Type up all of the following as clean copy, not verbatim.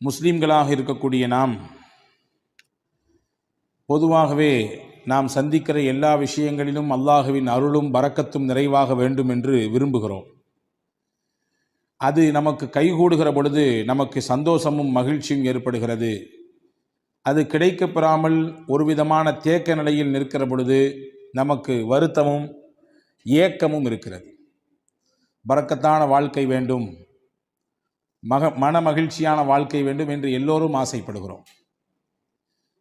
முஸ்லீம்களாக இருக்கக்கூடிய நாம் பொதுவாகவே நாம் சந்திக்கிற எல்லா விஷயங்களிலும் அல்லாஹுவின் அருளும் பரக்கத்தும் நிறைவாக வேண்டும் என்று விரும்புகிறோம். அது நமக்கு கைகூடுகிற பொழுது நமக்கு சந்தோஷமும் மகிழ்ச்சியும் ஏற்படுகிறது. அது கிடைக்கப்பெறாமல் ஒரு விதமான தேக்க நிலையில் நிற்கிற பொழுது நமக்கு வருத்தமும் ஏக்கமும் இருக்கிறது. பரக்கத்தான வாழ்க்கை வேண்டும், மன மகிழ்ச்சியான வாழ்க்கை வேண்டும் என்று எல்லோரும் ஆசைப்படுகிறோம்.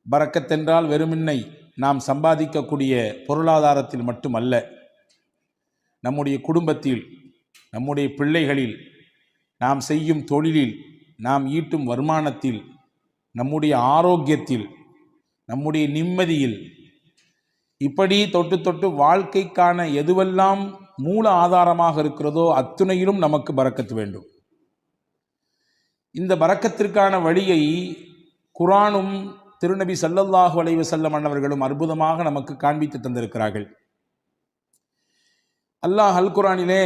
பரக்கத்தென்றால் வெறுமின்னை நாம் சம்பாதிக்கக்கூடிய பொருளாதாரத்தில் மட்டுமல்ல, நம்முடைய குடும்பத்தில், நம்முடைய பிள்ளைகளில், நாம் செய்யும் தொழிலில், நாம் ஈட்டும் வருமானத்தில், நம்முடைய ஆரோக்கியத்தில், நம்முடைய நிம்மதியில், இப்படி தொட்டு தொட்டு வாழ்க்கைக்கான எதுவெல்லாம் மூல ஆதாரமாக இருக்கிறதோ அத்துணையிலும் நமக்கு பரக்கத்து வேண்டும். இந்த பரக்கத்திற்கான வழியை குர்ஆனும் திருநபி ஸல்லல்லாஹு அலைஹி வஸல்லம் அன்னவர்களும் அற்புதமாக நமக்கு காண்பித்து தந்திருக்கிறார்கள். அல்லாஹ் அல் குர்ஆனிலே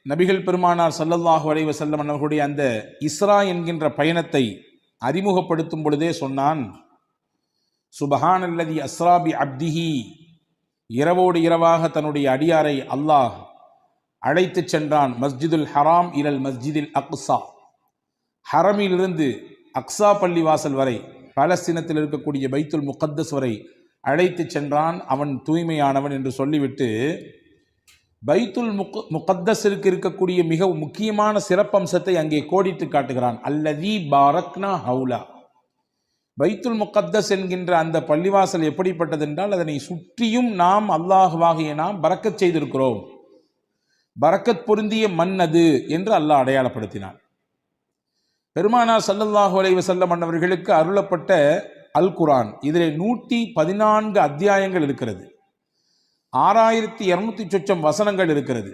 நபிகள் பெருமானார் ஸல்லல்லாஹு அலைஹி வஸல்லம் அன்னவர்களுடைய அந்த இஸ்ரா என்கின்ற பயணத்தை அறிமுகப்படுத்தும் பொழுதே சொன்னான், சுபஹானல்லதி அஸ்ரா பி அப்திஹி, இரவோடு இரவாக தன்னுடைய அடியாரை அல்லாஹ் அழைத்து சென்றான். மஸ்ஜிதுல் ஹராம் இலல் மஸ்ஜிதில் அக்ஸா, ஹரமிலிருந்து அக்ஸா பள்ளிவாசல் வரை, பாலஸ்தீனத்தில் இருக்கக்கூடிய பைத்துல் முகத்தஸ் வரை அழைத்து சென்றான். அவன் தூய்மையானவன் என்று சொல்லிவிட்டு பைத்துல் முகத்தஸிற்கு இருக்கக்கூடிய மிக முக்கியமான சிறப்பம்சத்தை அங்கே கோடிட்டு காட்டுகிறான். அல்லதி பாரக்னா ஹவுலா, பைத்துல் முகத்தஸ் என்கின்ற அந்த பள்ளிவாசல் எப்படிப்பட்டது என்றால் அதனை சுற்றியும் நாம் அல்லாஹ்வாகிய நாம் பரக்கத் செய்திருக்கிறோம். பரக்கத் பொருந்திய மண் அது என்று அல்லாஹ் அடையாளப்படுத்தினான். பெருமானார் ஸல்லல்லாஹு அலைஹி வஸல்லம் அன்னவர்களுக்கு அருளப்பட்ட அல் குர்ஆன், இதிலே 114 அத்தியாயங்கள் இருக்கிறது. 6200 சொச்சம் வசனங்கள் இருக்கிறது.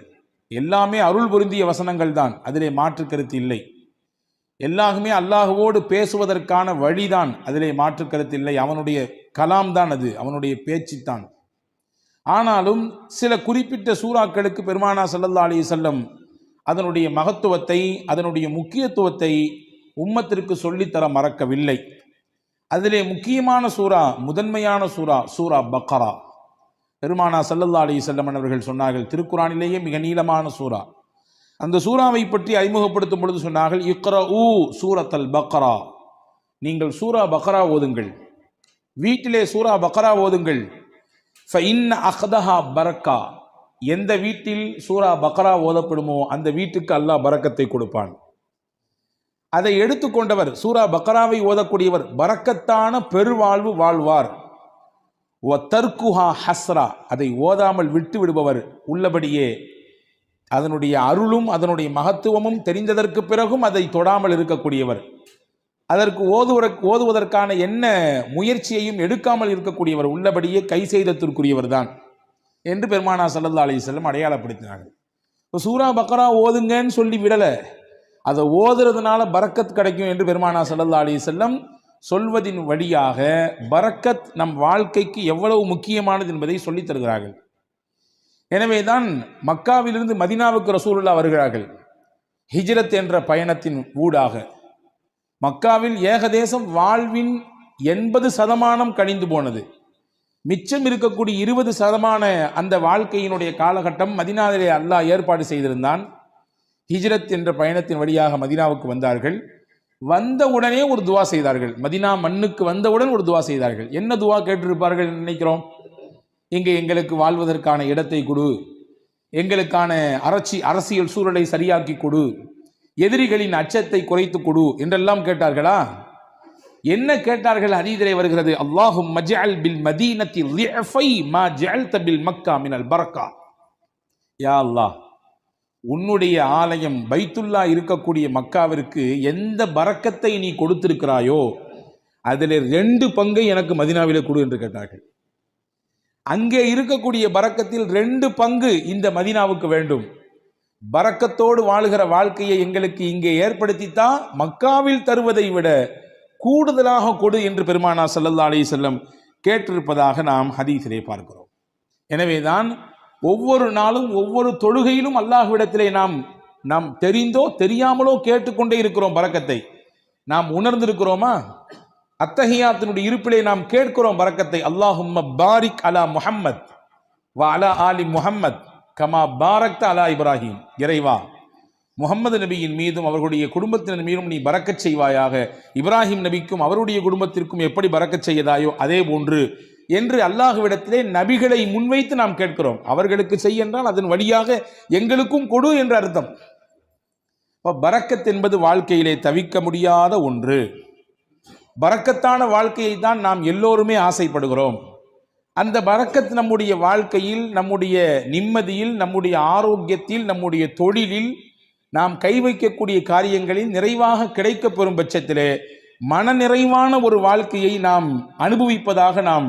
எல்லாமே அருள் பொருந்திய வசனங்கள் தான், அதிலே மாற்று கருத்து இல்லை. எல்லாருமே அல்லாஹுவோடு பேசுவதற்கான வழிதான், அதிலே மாற்று கருத்து இல்லை. அவனுடைய கலாம் தான் அது, அவனுடைய பேச்சு தான். ஆனாலும் சில குறிப்பிட்ட சூறாக்களுக்கு பெருமானார் ஸல்லல்லாஹு அலைஹி வஸல்லம் அதனுடைய மகத்துவத்தை, அதனுடைய முக்கியத்துவத்தை உம்மத்திற்கு சொல்லித்தர மறக்கவில்லை. அதிலே முக்கியமான சூரா, முதன்மையான சூரா, சூரா பக்ரா. பெருமானார் ஸல்லல்லாஹு அலைஹி வஸல்லம் அவர்கள் சொன்னார்கள், திருக்குர்ஆனிலேயே மிக நீளமான சூரா. அந்த சூறாவை பற்றி அறிமுகப்படுத்தும் பொழுது சொன்னார்கள், இக்ரஊ சூரத்தல் பக்ரா, நீங்கள் சூரா பக்ரா ஓதுங்கள், வீட்டிலே சூரா பக்ரா ஓதுங்கள். ஃபஇன்ன அக்தஹா பரக்கா, எந்த வீட்டில் சூரா பக்ரா ஓதப்படுமோ அந்த வீட்டுக்கு அல்லாஹ் பரக்கத்தை கொடுப்பான். அதை எடுத்துக்கொண்டவர், சூரா பக்ராவை ஓதக்கூடியவர் பரக்கத்தான பெருவாழ்வு வாழ்வார். தர்குஹா ஹஸ்ரா, அதை ஓதாமல் விட்டு விடுபவர் உள்ளபடியே அதனுடைய அருளும் அதனுடைய மகத்துவமும் தெரிந்ததற்கு பிறகும் அதை தொடாமல் இருக்கக்கூடியவர், அதற்கு ஓதுவதற்கான என்ன முயற்சியையும் எடுக்காமல் இருக்கக்கூடியவர் உள்ளபடியே கை செய்தத்திற்குரியவர் தான் என்று பெருமானார் ஸல்லல்லாஹு அலைஹி வஸல்லம் அடையாளப்படுத்தினார்கள். இப்போ சூரா பக்ரா ஓதுங்கன்னு சொல்லி விடலை, அதை ஓதுறதுனால பரக்கத் கிடைக்கும் என்று பெருமானார் ஸல்லல்லாஹு அலைஹி வஸல்லம் சொல்வதின் வழியாக பரக்கத் நம் வாழ்க்கைக்கு எவ்வளவு முக்கியமானது என்பதை சொல்லித் தருகிறார்கள். எனவே தான் மக்காவிலிருந்து மதீனாவுக்கு ரசூலுல்லாஹ் வருகிறார்கள். ஹிஜ்ரத் என்ற பயணத்தின் ஊடாக மக்காவில் ஏகதேசம் வாழ்வின் 80% கழிந்து போனது. மிச்சம் இருக்கக்கூடிய 20% அந்த வாழ்க்கையினுடைய காலகட்டம் மதீனாவிலே அல்லாஹ் ஏற்பாடு செய்திருந்தான். ஹிஜ்ரத் என்ற பயணத்தின் வழியாக மதீனாவுக்கு வந்தார்கள். வந்த உடனே ஒரு துவா செய்தார்கள். மதீனா மண்ணுக்கு வந்தவுடன் ஒரு துவா செய்தார்கள். என்ன துவா கேட்டிருப்பார்கள் நினைக்கிறோம்? இங்கே எங்களுக்கு வாழ்வதற்கான இடத்தை கொடு, எங்களுக்கான அரசியல் சூழலை சரியாக்கி கொடு, எதிரிகளின் அச்சத்தை குறைத்து கொடு என்றெல்லாம் கேட்டார்களா? என்ன கேட்டார்கள்? ஹதீஸிலே வருகிறது, அல்லாஹும்ம ஜஅல் பில் மதீனத்தி லிஃபை மா ஜஅல்த பில் மக்கா மினல் பரக்கா. யா அல்லாஹ், உன்னுடைய ஆலயம் பைத்துல்லா இருக்கக்கூடிய மக்காவிற்கு எந்த பரக்கத்தை நீ கொடுத்திருக்கிறாயோ அதில் 2 பங்கை எனக்கு மதீனாவிலே கொடு என்று கேட்டார்கள். அங்கே இருக்கக்கூடிய பரக்கத்தில் 2 பங்கு இந்த மதீனாவுக்கு வேண்டும். பரக்கத்தோடு வாழுகிற வாழ்க்கையை எங்களுக்கு இங்கே ஏற்படுத்தித்தான் மக்காவில் தருவதை விட கூடுதலாக கொடு என்று பெருமானார் ஸல்லல்லாஹு அலைஹி வஸல்லம் கேட்டிருப்பதாக நாம் ஹதீஸிலே பார்க்கிறோம். எனவேதான் ஒவ்வொரு நாளும் ஒவ்வொரு தொழுகையிலும் அல்லாஹ்விடத்திலே நாம் தெரிந்தோ தெரியாமலோ கேட்டுக்கொண்டே இருக்கிறோம் பரக்கத்தை. நாம் உணர்ந்திருக்கிறோமா? அத்தஹியாத்தினுடைய இருப்பிலே நாம் கேட்கிறோம் பரக்கத்தை. அல்லாஹும்ம பாரிக் அலா முஹம்மத் வ அலா ஆலி முஹம்மத் கமா பாரக்த அலா இப்ராஹிம். இறைவா, முகமது நபியின் மீதும் அவர்களுடைய குடும்பத்தினர் மீதும் நீ பரக்கச் செய்வாயாக, இப்ராஹிம் நபிக்கும் அவருடைய குடும்பத்திற்கும் எப்படி பரக்கச் செய்யதாயோ அதே போன்று என்று அல்லாஹ்விடத்திலே நபிகளை முன்வைத்து நாம் கேட்கிறோம். அவர்களுக்கு செய் என்றால் அதன் வழியாக எங்களுக்கும் கொடு என்ற அர்த்தம். பரக்கத் என்பது வாழ்க்கையிலே தவிர்க்க முடியாத ஒன்று. பரக்கத்தான வாழ்க்கையை தான் நாம் எல்லோருமே ஆசைப்படுகிறோம். அந்த பரக்கத் நம்முடைய வாழ்க்கையில், நம்முடைய நிம்மதியில், நம்முடைய ஆரோக்கியத்தில், நம்முடைய தொழிலில், நாம் கை வைக்கக்கூடிய காரியங்களில் நிறைவாக கிடைக்கப் பெறும் பட்சத்திலே மன நிறைவான ஒரு வாழ்க்கையை நாம் அனுபவிப்பதாக நாம்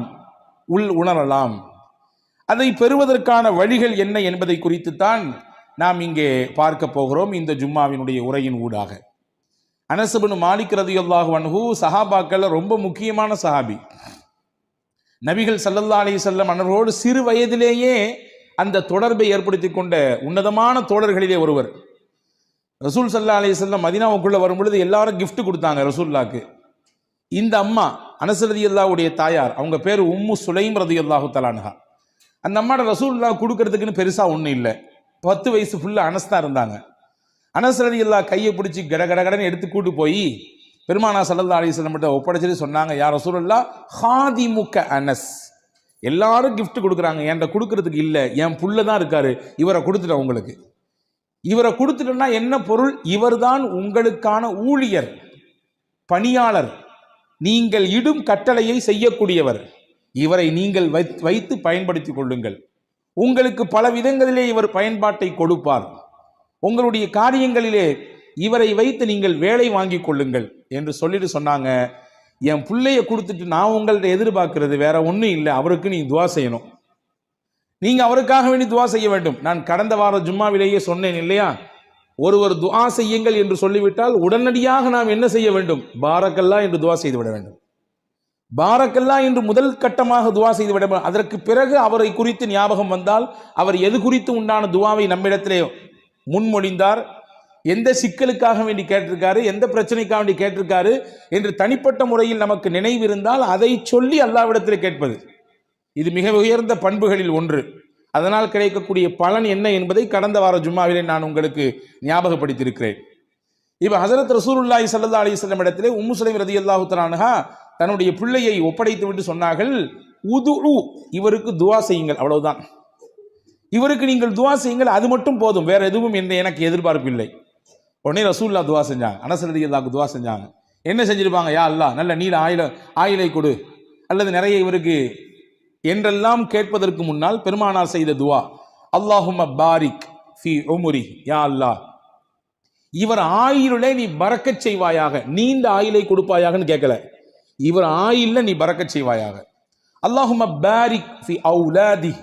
உணரலாம். அதை பெறுவதற்கான வழிகள் என்ன என்பதை குறித்துத்தான் நாம் இங்கே பார்க்க போகிறோம் இந்த ஜும்மாவினுடைய உரையின் ஊடாக. அனஸ் இப்னு மாலிக் ரலியல்லாஹு அன்ஹு சஹாபாக்கள் ரொம்ப முக்கியமான சஹாபி. நபிகள் ஸல்லல்லாஹு அலைஹி வஸல்லம் அவர்களோடு சிறு வயதிலேயே அந்த தொடர்பை ஏற்படுத்தி கொண்ட உன்னதமான தோழர்களிலே ஒருவர். ரசூல் ஸல்லல்லாஹு அலைஹி வஸல்லம் மதீனாவுக்குள்ள வரும்பொழுது எல்லாரும் கிஃப்ட் கொடுத்தாங்க ரசூலுல்லாஹ்க்கு. இந்த அம்மா அனஸ் ரலியல்லாஹுடைய தாயார், அவங்க பேர் உம்மு சுலைம் ரலியல்லாஹு தஆலா அன்ஹா. அந்த அம்மாட ரசூலுல்லாஹ் கொடுக்கறதுக்குன்னு பெருசா ஒன்றும் இல்லை. 10 வயசு ஃபுல்லா அனஸ் தான் இருந்தாங்க. அனஸ் ரலியல்லாஹு கையை பிடிச்சி கடகடன்னு எடுத்து கூட்டு போய் பெருமானா ஸல்லல்லாஹு அலைஹி வஸல்லம் கிட்ட ஒப்படைச்சிட்டு சொன்னாங்க, யா ரசூலுல்லாஹ் ஹாதிமுக அனஸ். எல்லாரும் கிஃப்ட் கொடுக்குறாங்க, என்கிட்ட கொடுக்கறதுக்கு இல்லை, என் புள்ள தான் இருக்காரு, இவரை கொடுத்துட்டேன் உங்களுக்கு. இவரை கொடுத்துட்டோம்னா என்ன பொருள்? இவர்தான் உங்களுக்கான ஊழியர், பணியாளர், நீங்கள் இடும் கட்டளையை செய்யக்கூடியவர். இவரை நீங்கள் வைத்து பயன்படுத்திக் கொள்ளுங்கள். உங்களுக்கு பல விதங்களிலே இவர் பயன்பாட்டை கொடுப்பார். உங்களுடைய காரியங்களிலே இவரை வைத்து நீங்கள் வேலை வாங்கி கொள்ளுங்கள் என்று சொல்லிட்டு சொன்னாங்க. என் பிள்ளைய கொடுத்துட்டு நான் உங்கள்ட்ட எதிர்பார்க்கிறது வேற ஒன்றும் இல்லை, அவருக்கு நீ துவா செய்யணும், நீங்க அவருக்காக வேண்டி துவா செய்ய வேண்டும். நான் கடந்த வார ஜும்மாவிலேயே சொன்னேன் இல்லையா, ஒருவர் துவா செய்யுங்கள் என்று சொல்லிவிட்டால் உடனடியாக நாம் என்ன செய்ய வேண்டும்? பாரக்கல்லா என்று துவா செய்து விட வேண்டும். பாரக்கல்லா என்று முதல் கட்டமாக துவா செய்து விட வேண்டும். அதற்கு பிறகு அவரை குறித்து ஞாபகம் வந்தால், அவர் எது குறித்து உண்டான துவாவை நம்மிடத்திலே முன்மொழிந்தார், எந்த சிக்கலுக்காக வேண்டி கேட்டிருக்காரு, எந்த பிரச்சனைக்காக வேண்டி கேட்டிருக்காரு என்று தனிப்பட்ட முறையில் நமக்கு நினைவு இருந்தால் அதை சொல்லி அல்லாஹ்விடத்தில் கேட்பது, இது மிக உயர்ந்த பண்புகளில் ஒன்று. அதனால் கிடைக்கக்கூடிய பலன் என்ன என்பதை கடந்த வார ஜும்மாவிலே நான் உங்களுக்கு ஞாபகப்படுத்தியிருக்கிறேன். இப்போ ஹஸரத் ரசூலுல்லாஹி ஸல்லல்லாஹு அலைஹி வஸல்லம் இடத்திலே உம்மு சுலைம் ரலியல்லாஹு தஆலா அன்ஹா தன்னுடைய பிள்ளையை ஒப்படைத்து விட்டு சொன்னார்கள், உதுஉ, இவருக்கு துவா செய்யுங்கள், அவ்வளவுதான். இவருக்கு நீங்கள் துவா செய்யுங்கள், அது மட்டும் போதும், வேற எதுவும் எனக்கு எதிர்பார்ப்பு இல்லை. உடனே ரசூலுல்லாஹ் துவா செஞ்சாங்க, அனஸ் ரலியல்லாஹு துவா செஞ்சாங்க. என்ன செஞ்சிருப்பாங்க? யா அல்லாஹ் நல்ல நீல ஆயிலை கொடு, அல்லது நிறைய இவருக்கு என்றெல்லாம் கேட்பதற்கு முன்னால் பெருமானார் செய்த துவா, அல்லாஹும்ம பாரிக் ஃபி உம்ரி, யா அல்லாஹ் இவர் ஆயிலே நீ பரக்கச் செய்வாயாக, நீண்ட ஆயிலை கொடுப்பாயாகன்னு கேட்கல, இவர் ஆயில்ல நீ பரக்கச் செய்வாயாக. அல்லாஹும்ம பாரிக் ஃபி அவுலாதி,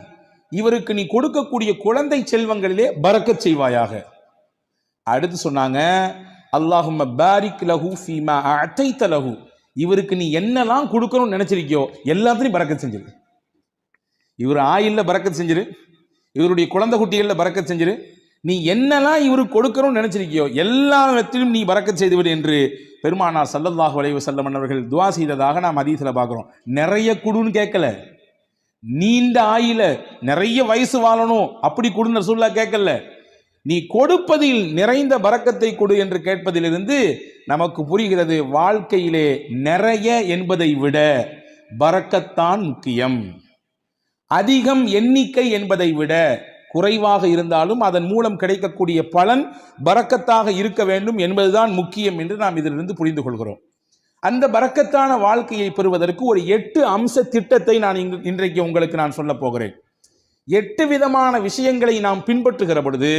இவருக்கு நீ கொடுக்கக்கூடிய குழந்தை செல்வங்களிலே பரக்கச் செய்வாயாக. அடுத்து சொன்னாங்க, அல்லாஹும்ம பாரிக் லஹு ஃபீமா அதைத லஹு, இவருக்கு நீ என்னெல்லாம் கொடுக்கணும்னு நினைச்சிருக்கியோ எல்லாத்தையும் பரக்கத் செஞ்சிரு. இவர் ஆயில்ல பரக்கத் செஞ்சிரு, இவருடைய குழந்தை குட்டிகளில் பரக்கத் செஞ்சிரு, நீ என்னெல்லாம் இவருக்கு கொடுக்கணும்னு நினைச்சிருக்கியோ எல்லாத்திலும் நீ பரக்கத் செய்துவிடு என்று பெருமானார் ஸல்லல்லாஹு அலைஹி வஸல்லம் அவர்கள் துஆ செய்ததாக நாம் ஹதீஸ்ல பார்க்கிறோம். நிறைய குடுன்னு கேட்கல, நீண்ட ஆயில நிறைய வயசு வாழணும் அப்படி கொடுன்னு ரசூலுல்லாஹ் கேட்கல, நீ கொடுப்பதில் நிறைந்த பரக்கத்தை கொடு என்று கேட்பதிலிருந்து நமக்கு புரிகிறது, வாழ்க்கையிலே நிறைய என்பதை விட பரக்கத்தான் முக்கியம். அதிகம் எண்ணிக்கை என்பதை விட குறைவாக இருந்தாலும் அதன் மூலம் கிடைக்கக்கூடிய பலன் பரக்கத்தாக இருக்க வேண்டும் என்பதுதான் முக்கியம் என்று நாம் இதிலிருந்து புரிந்து கொள்கிறோம். அந்த பரக்கத்தான வாழ்க்கையை பெறுவதற்கு ஒரு 8 அம்ச திட்டத்தை நான் இன்றைக்கு உங்களுக்கு நான் சொல்ல போகிறேன். 8 விதமான விஷயங்களை நாம் பின்பற்றுகிற பொழுது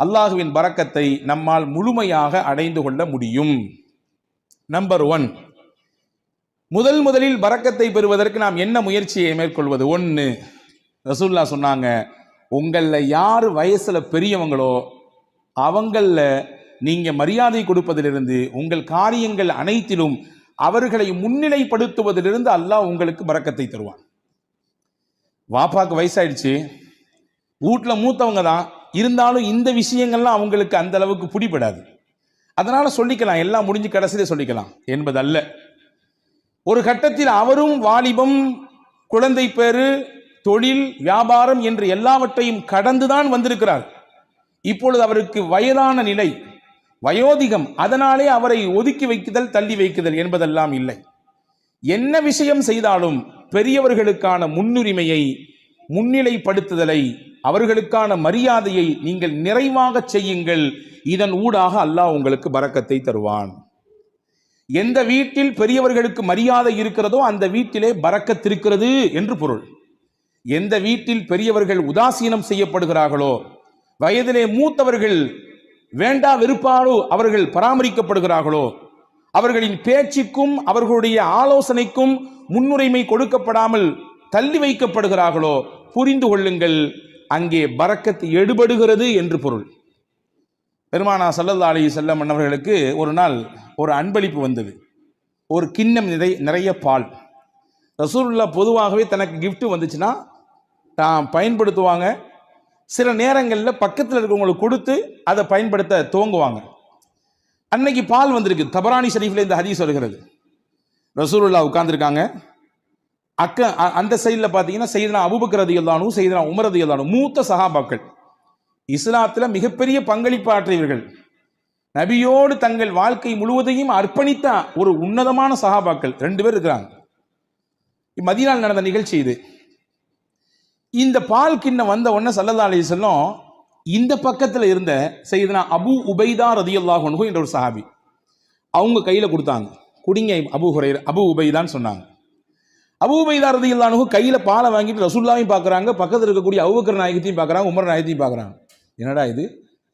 அல்லாஹுவின் பரக்கத்தை நம்மால் முழுமையாக அடைந்து கொள்ள முடியும். நம்பர் 1, முதலில் பரக்கத்தை பெறுவதற்கு நாம் என்ன முயற்சியை மேற்கொள்வது? 1, ரசூலுல்லாஹ் சொன்னாங்க, உங்களில் யார் வயசுல பெரியவங்களோ அவங்கள நீங்க மரியாதை கொடுப்பதிலிருந்து, உங்கள் காரியங்கள் அனைத்திலும் அவர்களை முன்னிலைப்படுத்துவதிலிருந்து அல்லாஹ் உங்களுக்கு பரக்கத்தை தருவான். வாப்பாக்கு வயசாயிடுச்சு, வீட்டில் மூத்தவங்க தான் இருந்தாலும் இந்த விஷயங்கள்லாம் அவங்களுக்கு அந்த அளவுக்கு பிடிபடாது. அதனால சொல்லிக்கலாம், எல்லாம் முடிஞ்சு கடைசியிலே சொல்லிக்கலாம் என்பதல்ல. ஒரு கட்டத்தில் அவரும் வாலிபம், குழந்தை பேரு, தொழில், வியாபாரம் என்று எல்லாவற்றையும் கடந்துதான் வந்திருக்கிறார். இப்பொழுது அவருக்கு வயதான நிலை, வயோதிகம், அதனாலே அவரை ஒதுக்கி வைக்குதல், தள்ளி வைக்குதல் என்பதெல்லாம் இல்லை. என்ன விஷயம் செய்தாலும் பெரியவர்களுக்கான முன்னுரிமையை, முன்னிலைப்படுத்துதலை, அவர்களுக்கான மரியாதையை நீங்கள் நிறைவாக செய்யுங்கள். இதன் ஊடாக அல்லாஹ் உங்களுக்கு பரக்கத்தை தருவான். எந்த வீட்டில் பெரியவர்களுக்கு மரியாதை இருக்கிறதோ அந்த வீட்டிலே பரக்கத் இருக்கிறது என்று பொருள். எந்த வீட்டில் பெரியவர்கள் உதாசீனம் செய்யப்படுகிறார்களோ, வயதிலே மூத்தவர்கள் வேண்டா வெறுப்பாலோ அவர்கள் பராமரிக்கப்படுகிறார்களோ, அவர்களின் பேச்சுக்கும் அவர்களுடைய ஆலோசனைக்கும் முன்னுரிமை கொடுக்கப்படாமல் தள்ளி வைக்கப்படுகிறார்களோ, புரிந்து கொள்ளுங்கள், அங்கே பரக்கத் எடுபடுகிறது என்று பொருள். பெருமானா ஸல்லல்லாஹு அலைஹி வஸல்லம் அவர்களுக்கு ஒரு நாள் ஒரு அன்பளிப்பு வந்தது. ஒரு கிண்ணம் நிறைய பால். ரசூலுல்லாஹ் பொதுவாகவே தனக்கு கிஃப்ட் வந்துச்சுன்னா தான் பயன்படுத்துவாங்க. சில நேரங்களில் பக்கத்தில் இருக்கவங்களுக்கு கொடுத்து அதை பயன்படுத்த துவங்குவாங்க. அன்னைக்கு பால் வந்திருக்கு. தபரானி ஷரீஃபில் இந்த ஹதீஸ் வருகிறது. ரசூலுல்லாஹ் உட்கார்ந்துருக்காங்க. அந்த சைடில் பார்த்தீங்கன்னா சையதுனா அபூபக்கர் ரலியல்லாஹு அன்ஹு, சையதுனா உமர் ரலியல்லாஹு அன்ஹு, மூத்த சஹாபாக்கள், இஸ்லாத்தில் மிகப்பெரிய பங்களிப்பு ஆற்றியவர்கள், நபியோடு தங்கள் வாழ்க்கை முழுவதையும் அர்ப்பணித்த ஒரு உன்னதமான சஹாபாக்கள் 2 பேர் இருக்கிறாங்க. மதீனாவில் நடந்த நிகழ்ச்சி இது. இந்த பால் கிண்ணம் வந்த உடனே ஸல்லல்லாஹு அலைஹி வஸல்லம் இந்த பக்கத்தில் இருந்த சையதுனா அபூ உபைதா ரலியல்லாஹு அன்ஹு என்ற ஒரு சஹாபி, அவங்க கையில் கொடுத்தாங்க. குடிங்க அபூ உபைதான்னு சொன்னாங்க. அபூ உபைதா ரலியல்லாஹு அன்ஹு கையில் பாலை வாங்கிட்டு ரசூலுல்லாஹையும் பார்க்குறாங்க, பக்கத்தில் இருக்கக்கூடிய அபூபக்கர் நாயகத்தையும் பார்க்குறாங்க, உமர் நாயகத்தையும் பார்க்குறாங்க. என்னடா இது,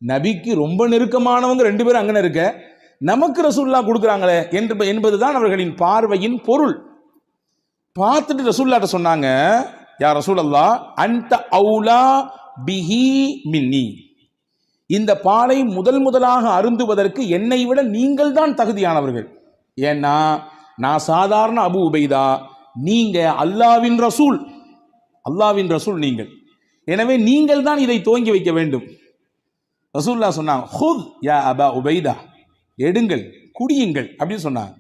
நபிக்கு ரொம்ப நெருக்கமானவங்க 2 பேரும் அங்கே இருக்க, நமக்கு ரசூலுல்லாஹ் கொடுக்குறாங்களே என்பதுதான் அவர்களின் பார்வையின் பொருள். பார்த்துட்டு ரசூலுல்லாஹ்ட்ட சொன்னாங்க, யா ரசூலல்லாஹ் அன்த அவுலா பிஹி மின்னி, இந்த பாலை முதலாக அருந்துவதற்கு என்னை விட நீங்கள் தான் தகுதியானவர்கள். ஏன்னா நான் சாதாரண அபூ உபைதா, நீங்க அல்லாஹ்வின் ரசூல் நீங்கள். எனவே நீங்கள் தான் இதை துவங்கி வைக்க வேண்டும். ரசூலுல்லாஹ் சொன்னாங்க, ஹுத் யா அபா உபைதா, எடுங்கள், குடியுங்கள் அப்படின்னு சொன்னாங்க.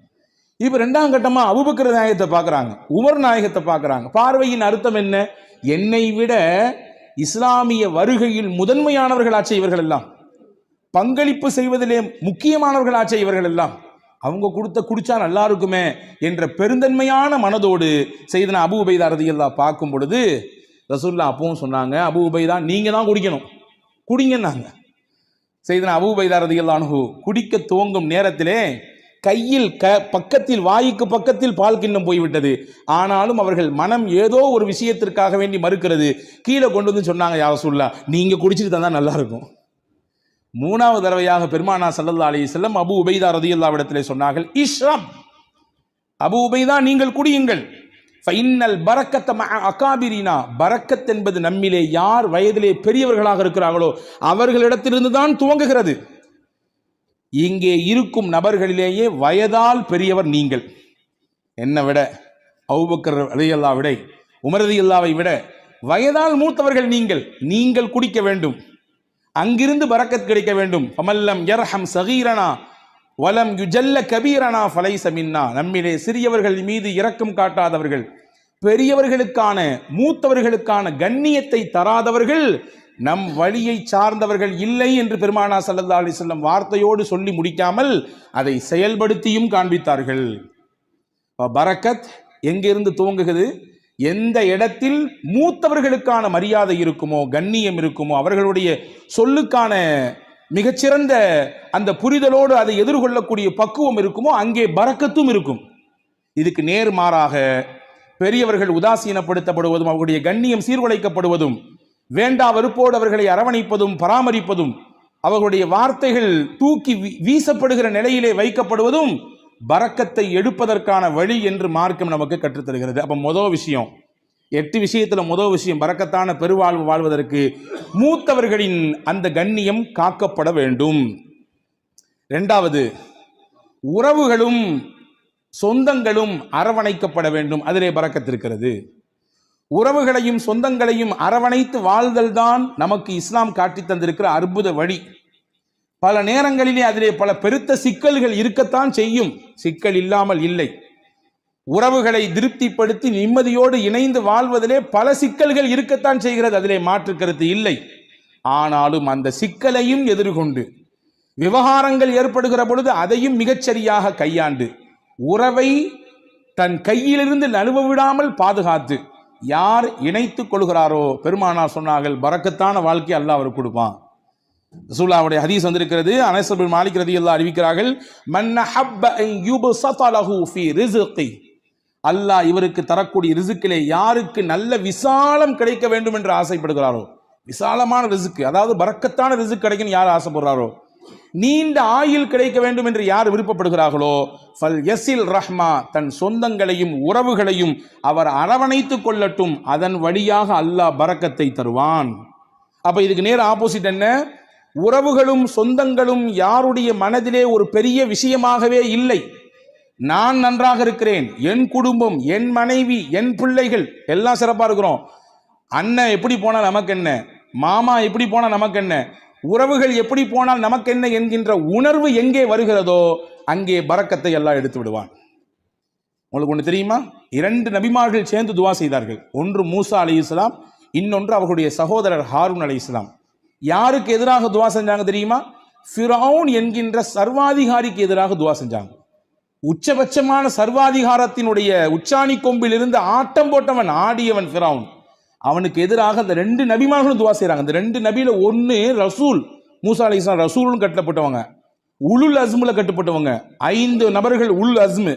இப்போ 2ஆம் கட்டமா அபூபக்கர் நாயகத்தை பார்க்குறாங்க, உமர் நாயகத்தை பார்க்குறாங்க. பார்வையின் அர்த்தம் என்ன? என்னை விட இஸ்லாமிய வருகையில் முதன்மையானவர்களாச்சே இவர்கள் எல்லாம், பங்களிப்பு செய்வதிலே முக்கியமானவர்களாச்சே இவர்கள் எல்லாம், அவங்க குடிச்சா நல்லா இருக்குமே என்ற பெருந்தன்மையான மனதோடு சையதுனா அபூ உபைதா ரலியல்லாஹு பார்க்கும் பொழுது ரசூலுல்லாஹ் அப்பவும் சொன்னாங்க, அபூ உபைதா நீங்க தான் குடிக்கணும், குடிங்கன்னாங்க. சையதுனா அபூ உபைதா ரலியல்லாஹு அன்ஹு குடிக்க துவங்கும் நேரத்திலே கையில் பக்கத்தில், வாய்க்கு பக்கத்தில் பால் கிண்ணம் போய்விட்டது. ஆனாலும் அவர்கள் மனம் ஏதோ ஒரு விஷயத்திற்காக வேண்டி மறுக்கிறது. கீழே கொண்டு வந்து சொன்னாங்க, யா ரசூலுல்லாஹ் நீங்க குடிச்சிட்டு தந்தா நல்லா இருக்கும். 3வது தடவையாக பெருமானா ஸல்லல்லாஹு அலைஹி வஸல்லம் அபூ உபைதா ரலியல்லாஹு இடத்திலே சொன்னார்கள், இஷ்ரப், அபூ உபைதா நீங்கள் குடியுங்கள். ஃபைன்னல் பரக்கத்த மஅ அகாபிரினா, பரக்கத் என்பது நம்மிலே யார் வயதிலே பெரியவர்களாக இருக்கிறார்களோ அவர்களிடத்திலிருந்து தான் துவங்குகிறது. இங்கே இருக்கும் நபர்களிலேயே வயதால் பெரியவர் நீங்கள். என்னை விட, அபூபக்கர் ரலியல்லாஹு விட, உமர் ரலியல்லாஹை விட வயதால் மூத்தவர்கள் நீங்கள் குடிக்க வேண்டும். அங்கிருந்து பரக்கத் கிடைக்க வேண்டும். ஃபமல்லம் யர்ஹம் சகீரனா வலம் யுஜல்ல கபீரனா ஃபலைஸ மின்னா, நம்மிலே சிறியவர்கள் மீது இரக்கம் காட்டாதவர்கள், பெரியவர்களுக்கான மூத்தவர்களுக்கான கண்ணியத்தை தராதவர்கள் நம் வழியை சார்ந்தவர்கள் இல்லை என்று பெருமானா ஸல்லல்லாஹு அலைஹி வஸல்லம் வார்த்தையோடு சொல்லி முடிக்காமல் அதை செயல்படுத்தியும் காண்பித்தார்கள். பரக்கத் எங்கிருந்து துவங்குகிறது? எந்த இடத்தில் மூத்தவர்களுக்கான மரியாதை இருக்குமோ, கண்ணியம் இருக்குமோ, அவர்களுடைய சொல்லுக்கான மிகச்சிறந்த அந்த புரிதலோடு அதை எதிர்கொள்ளக்கூடிய பக்குவம் இருக்குமோ, அங்கே பரக்கத்தும் இருக்கும். இதுக்கு நேர்மாறாக பெரியவர்கள் உதாசீனப்படுத்தப்படுவதும், அவர்களுடைய கண்ணியம் சீர்குலைக்கப்படுவதும், வேண்டா வெறுப்போடு அவர்களை அரவணைப்பதும் பராமரிப்பதும், அவர்களுடைய வார்த்தைகள் தூக்கி வீசப்படுகிற நிலையிலே வைக்கப்படுவதும் பரக்கத்தை எடுப்பதற்கான வழி என்று மார்க்கம் நமக்கு கற்றுத்தருகிறது. அப்ப முதல் விஷயம், 8 விஷயத்துல முதல் விஷயம், பரக்கத்தான பெருவாழ்வு வாழ்வதற்கு மூத்தவர்களின் அந்த கண்ணியம் காக்கப்பட வேண்டும். 2வது, உறவுகளும் சொந்தங்களும் அரவணைக்கப்பட வேண்டும். அதிலே பரக்கத் இருக்கிறது. உறவுகளையும் சொந்தங்களையும் அரவணைத்து வாழ்தல் தான் நமக்கு இஸ்லாம் காட்டி தந்திருக்கிற அற்புத வழி. பல நேரங்களிலே அதிலே பல பெருத்த சிக்கல்கள் இருக்கத்தான் செய்யும், சிக்கல் இல்லாமல் இல்லை. உறவுகளை திருப்திப்படுத்தி நிம்மதியோடு இணைந்து வாழ்வதிலே பல சிக்கல்கள் இருக்கத்தான் செய்கிறது, அதிலே மாற்று கருத்து இல்லை. ஆனாலும் அந்த சிக்கலையும் எதிர்கொண்டு விவகாரங்கள் ஏற்படுகிற பொழுது அதையும் மிகச்சரியாக கையாண்டு உறவை தன் கையிலிருந்து நழுவ விடாமல் பாதுகாத்து யார் இணைத்துக் கொள்கிறாரோ பெருமானார் சொன்னார்கள், பரக்கத்தான வாழ்க்கை அல்லாஹ் அவருக்கு கொடுப்பான். ரசூலுல்லாஹ்வுடைய ஹதீஸ் வந்திருக்கிறது. அனஸ் பின் மாலிக் ரலியல்லாஹு அறிவிக்கிறார்கள், மன் ஹப்ப அன் யுபஸத லஹு ஃபீ ரிஸ்கி, அல்லாஹ் இவருக்கு தரக்கூடிய ரிஸ்கிலே யாருக்கு நல்ல விசாலம் கிடைக்க வேண்டும் என்று ஆசைப்படுகிறாரோ, விசாலமான ரிஸ்க், அதாவது பரக்கத்தான ரிஸ்க் கிடைக்கும் யார் ஆசைப்படுறாரோ, நீண்ட ஆயுள் கிடைக்க வேண்டும் என்று யார் விருப்பப்படுகிறார்களோ, ஃபல் யஸில் ரஹ்மா, தன் சொந்தங்களையும் உறவுகளையும் அவர் அரவணைத்துக் கொள்ளட்டும், அதன் வழியாக அல்லாஹ் பரக்கத்தை தருவான். அப்ப இதுக்கு நேர் ஆப்போசிட் என்ன? உறவுகளும் சொந்தங்களும் யாருடைய மனதிலே ஒரு பெரிய விஷயமாகவே இல்லை. நான் நன்றாக இருக்கிறேன், என் குடும்பம், என் மனைவி, என் பிள்ளைகள் எல்லாம் சிறப்பா இருக்கிறோம், அண்ணன் எப்படி போனால் நமக்கு என்ன, மாமா எப்படி போனால் நமக்கு என்ன, உறவுகள் எப்படி போனால் நமக்கு என்ன என்கின்ற உணர்வு எங்கே வருகிறதோ அங்கே பரக்கத்தை எல்லாம் எடுத்து விடுவான். உங்களுக்கு ஒன்று தெரியுமா? 2 நபிமார்கள் சேர்ந்து துவா செய்தார்கள். ஒன்று மூசா அலைஹிஸ்ஸலாம், இன்னொன்று அவர்களுடைய சகோதரர் ஹாரூன் அலைஹிஸ்ஸலாம். யாருக்கு எதிராக துவா செஞ்சாங்க தெரியுமா? ஃபிரௌன் என்கின்ற சர்வாதிகாரிக்கு எதிராக துவா செஞ்சாங்க. உச்சபட்சமான சர்வாதிகாரத்தினுடைய உச்சாணி கொம்பில் இருந்து ஆட்டம் போட்டவன், ஆடியவன் ஃபிரௌன். அவனுக்கு எதிராக அந்த 2 நபிமார்களும் துவா செய்றாங்க. அந்த 2 நபியில ஒன்னு ரசூல், மூசா அலைஹிஸ்ஸலாம் ரசூலும் கட்டப்பட்டவங்க, உலுல் அஸ்முல கட்டுப்பட்டவங்க. 5 நபர்கள் உல் அஸ்மு,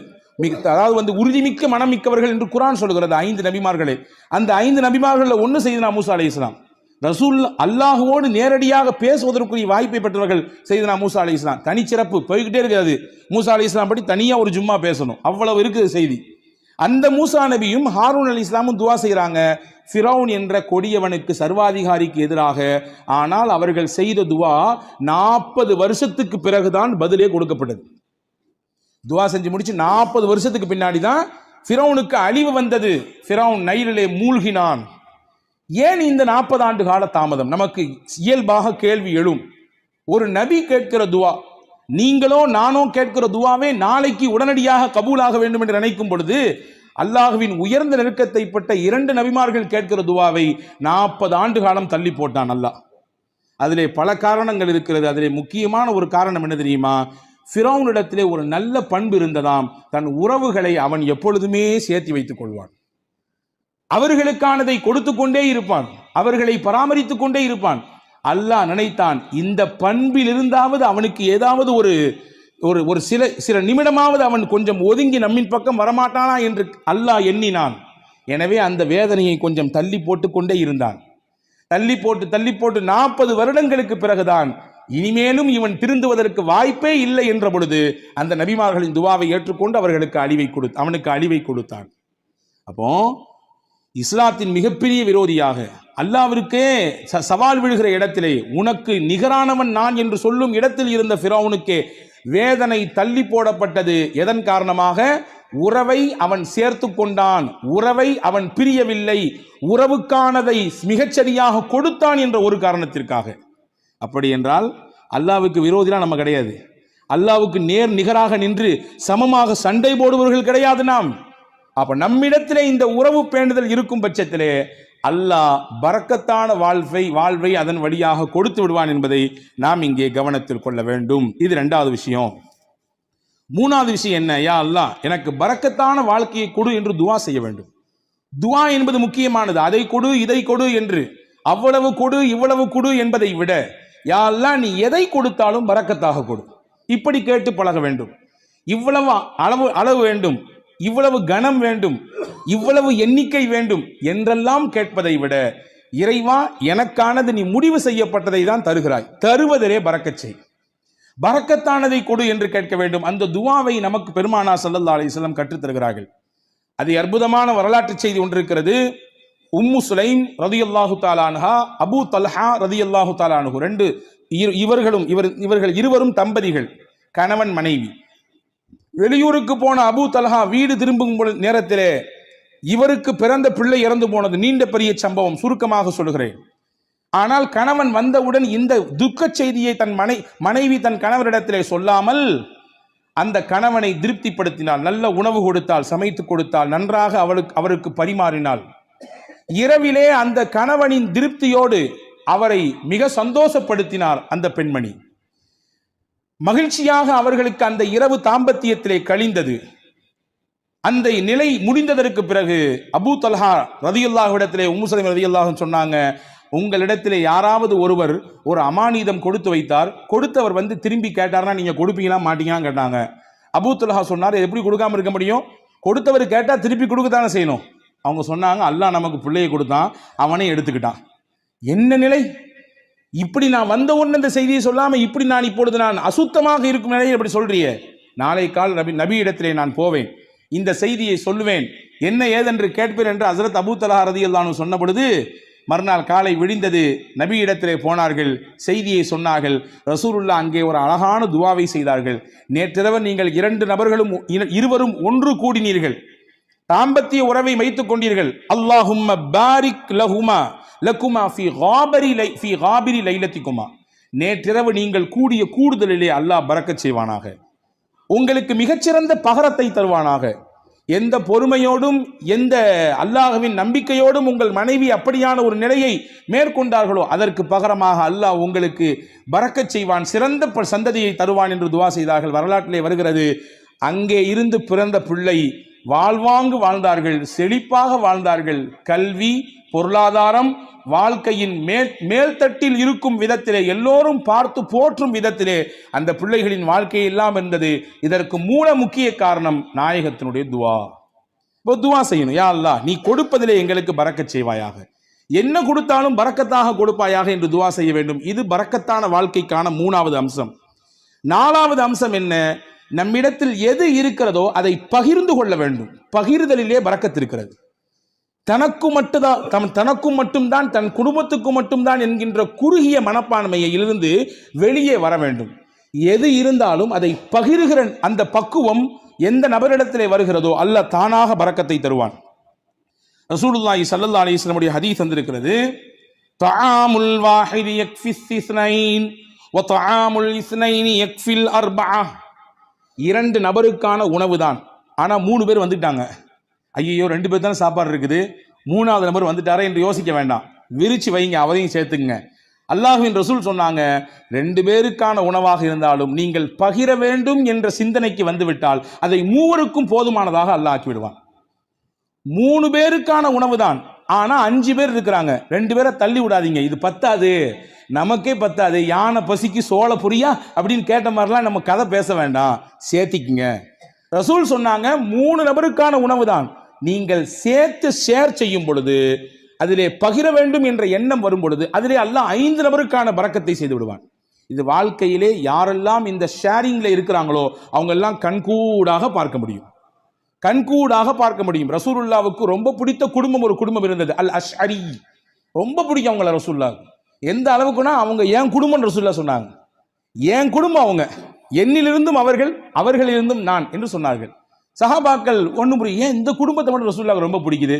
அதாவது உறுதிமிக்க மனமிக்கவர்கள் என்று குர்ஆன் சொல்கிறது 5 நபிமார்களே. அந்த 5 நபிமார்கள்ல ஒன்னு செய்தனா மூசா அலைஹிஸ்ஸலாம். ரசூல் அல்லாஹுவோடு நேரடியாக பேசுவதற்குரிய வாய்ப்பை பெற்றவர்கள் செய்தனா மூசா அலைஹிஸ்ஸலாம். தனிச்சிறப்பு போய்கிட்டே இருக்காது. மூசா அலைஹிஸ்ஸலாம் பற்றி தனியா ஒரு ஜும்மா பேசணும், அவ்வளவு இருக்குது செய்தி. அந்த மூசா நபியும் ஹாரூன் அலைஹிஸ்ஸலாமும் துவா செய்கிறாங்க ஃபிரௌன் என்ற கொடியவனுக்கு, சர்வாதிகாரிக்கு எதிராக. ஆனால் அவர்கள் செய்த துவா 40 வருஷத்துக்கு பிறகுதான் பதிலே கொடுக்கப்பட்டது. துவா செஞ்சு முடிச்சு 40 வருஷத்துக்கு பின்னாடி தான் ஃபிரௌனுக்கு அழிவு வந்தது. ஃபிரௌன் நைலிலே மூழ்கினான். ஏன் இந்த 40 ஆண்டு கால தாமதம்? நமக்கு இயல்பாக கேள்வி எழும். ஒரு நபி கேட்கிற துவா, நீங்களோ நானோ கேட்கிற துவாவே நாளைக்கு உடனடியாக கபூலாக வேண்டும் என்று நினைக்கும் பொழுது, அல்லாஹுவின் உயர்ந்த நெருக்கத்தை பட்ட 2 நபிமார்கள் கேட்கிற துவாவை 40 ஆண்டு காலம் தள்ளி போட்டான் அல்லாஹ். அதிலே பல காரணங்கள் இருக்கிறது. அதிலே முக்கியமான ஒரு காரணம் என்ன தெரியுமா? ஃபிரௌனிடத்திலே ஒரு நல்ல பண்பு இருந்ததாம். தன் உறவுகளை அவன் எப்பொழுதுமே சேர்த்து வைத்துக் கொள்வான். அவர்களுக்கானதை கொடுத்து கொண்டே இருப்பான், அவர்களை பராமரித்துக் கொண்டே இருப்பான். அல்லாஹ் நினைத்தான், இந்த பண்பில் இருந்தாவது அவனுக்கு ஏதாவது ஒரு சில நிமிடமாவது அவன் கொஞ்சம் ஒதுங்கி நம்மின் பக்கம் வரமாட்டானா என்று அல்லாஹ் எண்ணினான். எனவே அந்த வேதனையை கொஞ்சம் தள்ளி போட்டு கொண்டே இருந்தான். தள்ளி போட்டு 40 வருடங்களுக்கு பிறகுதான் இனிமேலும் இவன் திருந்துவதற்கு வாய்ப்பே இல்லை என்ற பொழுது அந்த நபிமார்களின் துவாவை ஏற்றுக்கொண்டு அவனுக்கு அழிவை கொடுத்தான். அப்போ இஸ்லாத்தின் மிகப்பெரிய விரோதியாக, அல்லாஹ்விற்கே சவால் விழுகிற இடத்திலே, உனக்கு நிகரானவன் நான் என்று சொல்லும் இடத்தில் இருந்த ஃபிரௌனுக்கே வேதனை தள்ளி போடப்பட்டது. எதன் காரணமாக? உறவை அவன் சேர்த்து கொண்டான், உறவை அவன் பிரியவில்லை, உறவுக்கானதை மிகச்சரியாக கொடுத்தான் என்ற ஒரு காரணத்திற்காக. அப்படி என்றால் அல்லாஹ்வுக்கு விரோதிலாம் நம்ம கிடையாது. அல்லாஹ்வுக்கு நேர் நிகராக நின்று சமமாக சண்டை போடுபவர்கள் கிடையாது நாம். அப்ப நம்மிடத்திலே இந்த உறவு பேணுதல் இருக்கும் பட்சத்திலே அல்லாஹ் பரக்கத்தான வாழ்வை அதன் வழியாக கொடுத்து விடுவான் என்பதை நாம் இங்கே கவனத்தில் கொள்ள வேண்டும். இது 2வது விஷயம். 3வது விஷயம் என்ன? யா அல்லாஹ் எனக்கு பரக்கத்தான வாழ்க்கையை கொடு என்று துவா செய்ய வேண்டும். துவா என்பது முக்கியமானது. அதை கொடு, இதை கொடு என்று, அவ்வளவு கொடு இவ்வளவு கொடு என்பதை விட, யா அல்லாஹ் நீ எதை கொடுத்தாலும் பரக்கத்தாக கொடு, இப்படி கேட்டு பழக வேண்டும். இவ்வளவு அளவு வேண்டும், இவ்வளவு கனம் வேண்டும், இவ்வளவு எண்ணிக்கை வேண்டும் என்றெல்லாம் கேட்பதை விட, இறைவா எனக்கானது நீ முடிவு செய்யப்பட்டதை தான் தருகிறாய், தருவதிலே பரக்கத் செய், பரக்கத்தானதை கொடு என்று கேட்க வேண்டும். அந்த துவாவை நமக்கு பெருமானார் ஸல்லல்லாஹு அலைஹி வஸல்லம் கற்றுத் தருகிறார்கள். அது அற்புதமான வரலாற்று செய்தி ஒன்று இருக்கிறது. உம்மு சுலைம் ரலியல்லாஹு தஆலா அன்ஹா, அபூ தல்ஹா ரலியல்லாஹு தஆலா அன்ஹு, இவர்கள் இருவரும் தம்பதிகள், கணவன் மனைவி. வெளியூருக்கு போன அபூ தல்ஹா வீடு திரும்பும் நேரத்திலே இவருக்கு பிறந்த பிள்ளை இறந்து போனது. நீண்ட பெரிய சம்பவம், சுருக்கமாக சொல்கிறேன். ஆனால் கணவன் வந்தவுடன் இந்த துக்க செய்தியை தன் மனைவி தன் கணவரிடத்திலே சொல்லாமல் அந்த கணவனை திருப்திப்படுத்தினாள், நல்ல உணவு கொடுத்தால், சமைத்து கொடுத்தால், நன்றாக அவருக்கு பரிமாறினாள். இரவிலே அந்த கணவனின் திருப்தியோடு அவரை மிக சந்தோஷப்படுத்தினார் அந்த பெண்மணி. மகிழ்ச்சியாக அவர்களுக்கு அந்த இரவு தாம்பத்தியத்திலே கழிந்தது. அந்த நிலை முடிந்ததற்கு பிறகு அபூ தல்ஹா ரலியல்லாஹு இடத்திலே உம்மு சலமா ரலியல்லாஹு சொன்னாங்க, உங்களிடத்திலே யாராவது ஒருவர் ஒரு அமானிதம் கொடுத்து வைத்தார், கொடுத்தவர் வந்து திரும்பி கேட்டார்னா நீங்க கொடுப்பீங்களா மாட்டீங்களான்னு கேட்டாங்க. அபூ தல்ஹா சொன்னார், எப்படி கொடுக்காம இருக்க முடியும், கொடுத்தவர் கேட்டா திருப்பி கொடுக்கத்தானே செய்யணும். அவங்க சொன்னாங்க, அல்லாஹ் நமக்கு பிள்ளையை கொடுத்தான், அவனே எடுத்துக்கிட்டான். என்ன நிலை, இப்படி நான் வந்த உடனே இந்த செய்தியை சொல்லாம இப்படி நான் இப்பொழுது நான் அசுத்தமாக இருக்கும் நிலையில் இப்படி சொல்றியே, நாளை கால் நபி இடத்திலே நான் போவேன், இந்த செய்தியை சொல்லுவேன், என்ன ஏதென்று கேட்பேன் என்று ஹஸரத் அபூ தல்ஹா ரலியல்லாஹு அன்ஹு சொன்ன பொழுது மறுநாள் காலை விடிந்தது, நபி இடத்திலே போனார்கள், செய்தியை சொன்னார்கள். ரசூலுல்லாஹ் அங்கே ஒரு அழகான துவாவை செய்தார்கள். நேற்றிரவு நீங்கள் இருவரும் ஒன்று கூடினீர்கள், தாம்பத்திய உறவை வைத்துக் கொண்டீர்கள். அல்லாஹும்ம பாரிக் லகுமா ஃபீ காபிரி லைலத்திகுமா, நேற்றிரவு நீங்கள் கூடிய கூடுதலிலே அல்லாஹ் பரக்கத் செய்வானாக, உங்களுக்கு மிகச்சிறந்த பகரத்தை தருவானாக. எந்த பொறுமையோடும் எந்த அல்லாஹ்வின் நம்பிக்கையோடும் உங்கள் மனைவி அப்படியான ஒரு நிலையை மேற்கொண்டார்களோ அதற்கு பகரமாக அல்லாஹ் உங்களுக்கு பரக்கத் செய்வான், சிறந்த சந்ததியை தருவான் என்று துவா செய்தார்கள். வரலாற்றிலே வருகிறது, அங்கே இருந்து பிறந்த பிள்ளை வாழ்வாங்கு வாழ்ந்தார்கள், செழிப்பாக வாழ்ந்தார்கள். கல்வி, பொருளாதாரம், வாழ்க்கையின் மேல்தட்டில் இருக்கும் விதத்திலே, எல்லோரும் பார்த்து போற்றும் விதத்திலே அந்த பிள்ளைகளின் வாழ்க்கை எல்லாம் இருந்தது. இதற்கு மூல முக்கிய காரணம் நாயகத்தினுடைய துவா. இப்போ துவா செய்யணும், யா அல்லாஹ் நீ கொடுப்பதிலே எங்களுக்கு பரக்கத் செய்வாயாக, என்ன கொடுத்தாலும் பரக்கத்தாக கொடுப்பாயாக என்று துவா செய்ய வேண்டும். இது பரக்கத்தான வாழ்க்கைக்கான 3வது அம்சம். 4வது அம்சம் என்ன, நம்மிடத்தில் எது இருக்கிறதோ அதை பகிர்ந்து கொள்ள வேண்டும். பகிர்தலிலே பரக்கத் இருக்கிறது. தனக்கும் மட்டும்தான் தன் குடும்பத்துக்கு மட்டும்தான் என்கின்ற குறுகிய மனப்பான்மையிலிருந்து வெளியே வர வேண்டும். எது இருந்தாலும் அதை பகிர்கிற அந்த பக்குவம் எந்த நபரிடத்திலே வருகிறதோ அல்லாஹ் தானாக பரக்கத்தை தருவான். ரசூலுல்லாஹி ஸல்லல்லாஹு அலைஹி வஸல்லம் உடைய ஹதீஸ் வந்திருக்கிறது, தஆமுல் வாஹிதி யக்ஃபிஸ் இஸ்னைன் வ தஆமுல் இஸ்னைனி யக்ஃபில் அர்பஅ. 2 நபருக்கான உணவு தான், ஆனா 3 பேர் வந்துட்டாங்க, ஐயோ 2 பேர் தானே சாப்பாடு இருக்குது, 3வது நபர் வந்துட்டாரே என்று யோசிக்க வேண்டாம், விரிச்சு வைங்க, அவரையும் சேர்த்துங்க. அல்லாஹ்வின் ரசூல் சொன்னாங்க, 2 பேருக்கான உணவாக இருந்தாலும் நீங்கள் பகிர வேண்டும் என்ற சிந்தனைக்கு வந்துவிட்டால் அதை 3க்கும் போதுமானதாக அல்லாஹ் ஆக்கி விடுவான். 3 பேருக்கான உணவு தான், ஆனா 5 பேர் இருக்கிறாங்க, 2 பேரை தள்ளி விடாதீங்க, இது பத்தாது, நமக்கே பத்தாது, யானை பசிக்கு சோள புரியா அப்படின்னு கேட்ட மாதிரிலாம் நம்ம கதை பேச வேண்டாம், சேர்த்திக்குங்க. ரசூல் சொன்னாங்க 3 நபருக்கான உணவு தான், நீங்கள் சேர்த்து ஷேர் செய்யும் பொழுது, அதிலே பகிர வேண்டும் என்ற எண்ணம் வரும் பொழுது அதிலே அல்லாஹ் 5 நபருக்கான பரக்கத்தை செய்து விடுவான். இது வாழ்க்கையிலே யாரெல்லாம் இந்த ஷேரிங்ல இருக்கிறாங்களோ அவங்க எல்லாம் கண்கூடாக பார்க்க முடியும், கண்கூடாக பார்க்க முடியும். ரசூலுல்லாவுக்கு ரொம்ப பிடித்த குடும்பம் ஒரு குடும்பம் இருந்தது, அல் அஷ்அரி. ரொம்ப பிடிக்கும் அவங்கள ரசூலுல்லாவுக்கு. எந்த அளவுக்குன்னா அவங்க என் குடும்பம் ரசூலுல்லாஹ் சொன்னாங்க, என் குடும்பம் அவங்க, என்னிலிருந்தும் அவர்கள், அவர்களிலிருந்தும் நான் என்று சொன்னார்கள். சஹாபாக்கள் ஒன்று புரியும், ஏன் இந்த குடும்பத்தை மட்டும் ரசூலுல்லாஹ்க்கு ரொம்ப பிடிக்குது?